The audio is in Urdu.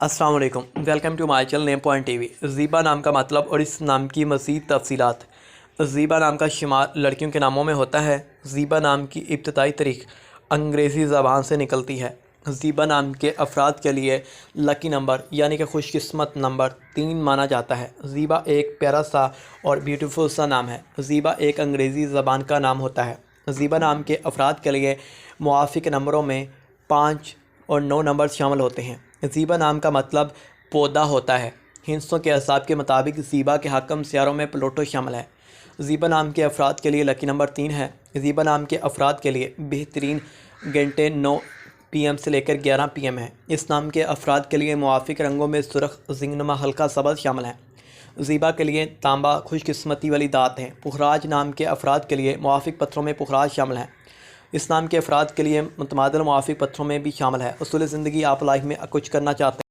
السلام علیکم، welcome to my channel name point TV. Zeba نام کا مطلب اور اس نام کی مزید تفصیلات۔ زیبا نام کا شمار لڑکیوں کے ناموں میں ہوتا ہے۔ زیبا نام کی ابتدائی تاریخ انگریزی زبان سے نکلتی ہے۔ زیبا نام کے افراد کے لیے لکی نمبر یعنی کہ خوش قسمت نمبر 3 مانا جاتا ہے۔ زیبا ایک پیارا سا اور بیوٹیفل سا نام ہے۔ زیبا ایک انگریزی زبان کا نام ہوتا ہے۔ زیبا نام کے افراد کے لیے موافق نمبروں میں 5 اور 9 نمبر شامل ہوتے ہیں۔ زیبا نام کا مطلب پودا ہوتا ہے۔ ہندسوں کے حساب کے مطابق زیبا کے حاکم سیاروں میں پلوٹو شامل ہے۔ زیبا نام کے افراد کے لیے لکی نمبر 3 ہے۔ زیبا نام کے افراد کے لیے بہترین گھنٹے 9 PM سے لے کر 11 PM ہیں۔ اس نام کے افراد کے لیے موافق رنگوں میں سرخ، زنگنما، ہلکا سبز شامل ہیں۔ زیبا کے لیے تانبا خوش قسمتی والی دھات ہے۔ پخراج نام کے افراد کے لیے موافق پتھروں میں پخراج شامل ہیں۔ اس نام کے افراد کے لیے متبادل موافق پتھروں میں بھی شامل ہے۔ اصول زندگی آپ لائف میں کچھ کرنا چاہتے ہیں